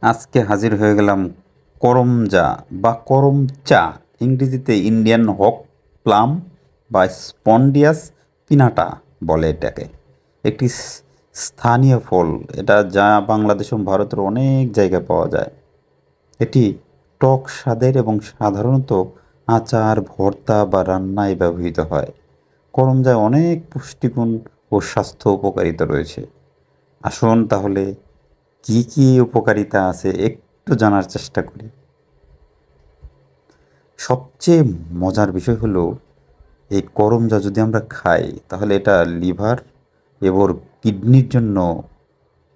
আজকে হাজির হয়ে গেলাম করমজা বা করম চা, ইংরেজিতে ইন্ডিয়ান হক প্লাম বা স্পন্ডিয়াস পিনাটা বলে এটাকে। একটি স্থানীয় ফল এটা, যা বাংলাদেশ এবং ভারতের অনেক জায়গায় পাওয়া যায়। এটি টক স্বাদের এবং সাধারণত আচার, ভর্তা বা রান্নায় ব্যবহৃত হয়। করমজায় অনেক পুষ্টিগুণ ও স্বাস্থ্য উপকারিতা রয়েছে। আসুন তাহলে কি কি উপকারিতা আছে একটু জানার চেষ্টা করি। সবচেয়ে মজার বিষয় হলো, এই করমজা যদি আমরা খাই তাহলে এটা লিভার এবং কিডনির জন্য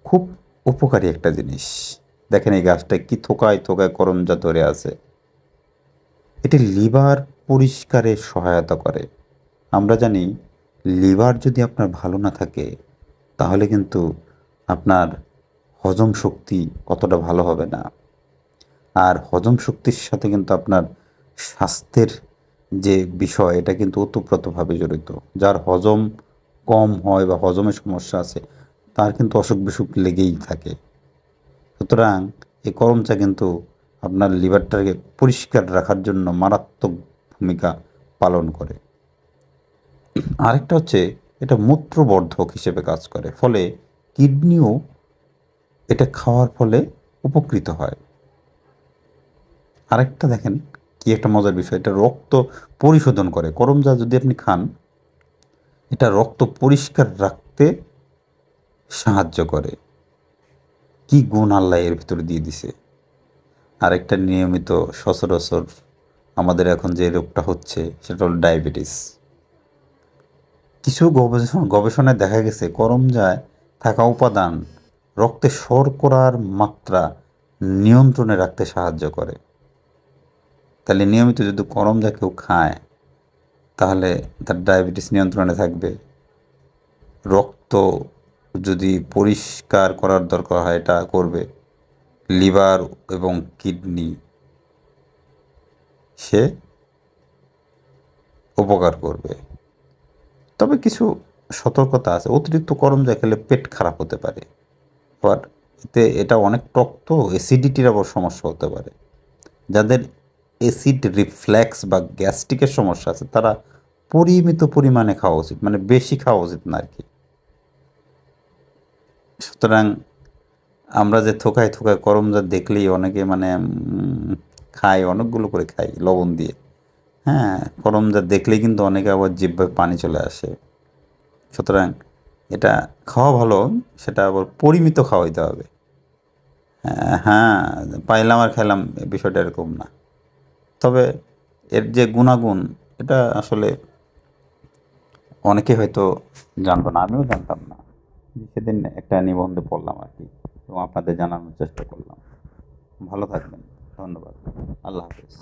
খুব উপকারী একটা জিনিস। দেখেন এই গাছটা কি থোকায় থোকায় করমজা ধরে আছে। এটি লিভার পরিষ্কারে সহায়তা করে। আমরা জানি লিভার যদি আপনার ভালো না থাকে তাহলে কিন্তু আপনার হজম শক্তি অতটা ভালো হবে না। আর হজম শক্তির সাথে কিন্তু আপনার স্বাস্থ্যের যে বিষয়, এটা কিন্তু ওতপ্রোতভাবে জড়িত। যার হজম কম হয় বা হজমের সমস্যা আছে তার কিন্তু অসুখ বিসুখ লেগেই থাকে। সুতরাং এই করম চা কিন্তু আপনার লিভারটাকে পরিষ্কার রাখার জন্য মারাত্মক ভূমিকা পালন করে। আরেকটা হচ্ছে, এটা মূত্রবর্ধক হিসেবে কাজ করে, ফলে কিডনিও এটা খাওয়ার ফলে উপকৃত হয়। আরেকটা দেখেন কি একটা মজার বিষয়, এটা রক্ত পরিশোধন করে। করমজা যদি আপনি খান, এটা রক্ত পরিষ্কার রাখতে সাহায্য করে। কি গুণ আল্লাহ এর ভিতরে দিয়ে দিছে। আরেকটা নিয়মিত সচরাচর আমাদের এখন যে রোগটা হচ্ছে সেটা হলো ডায়াবেটিস। কিছু গবেষণায় দেখা গেছে করমজায় থাকা উপাদান রক্তে শর্করার মাত্রা নিয়ন্ত্রণে রাখতে সাহায্য করে। তাহলে নিয়মিত যদি করমজা কেউ খায় তাহলে তার ডায়াবেটিস নিয়ন্ত্রণে থাকবে। রক্ত যদি পরিষ্কার করার দরকার হয় এটা করবে। লিভার এবং কিডনি সে উপকার করবে। তবে কিছু সতর্কতা আছে, অতিরিক্ত করমজা খেলে পেট খারাপ হতে পারে। আবার এটা অনেক টক, তো অ্যাসিডিটির আবার সমস্যা হতে পারে। যাদের অ্যাসিড রিফ্ল্যাক্স বা গ্যাস্ট্রিকের সমস্যা আছে তারা পরিমিত পরিমাণে খাওয়া উচিত, মানে বেশি খাওয়া উচিত না আর কি। সুতরাং আমরা যে থোকায় থোকায় করমজা দেখলেই অনেকে মানে খায়, অনেকগুলো করে খাই লবণ দিয়ে। হ্যাঁ, করমজা দেখলেই কিন্তু অনেকে আবার জিহ্বায় পানি চলে আসে। সুতরাং এটা খাওয়া ভালো, সেটা আবার পরিমিত খাওয়াইতে হবে। হ্যাঁ, পাইলাম আর খেলাম, বিষয়টা এরকম না। তবে এর যে গুণাগুণ, এটা আসলে অনেকে হয়তো জানতো না, আমিও জানতাম না। সেদিন একটা নিবন্ধে পড়লাম আর কি, এবং আপনাদের জানানোর চেষ্টা করলাম। ভালো থাকবেন, ধন্যবাদ, আল্লাহ হাফেজ।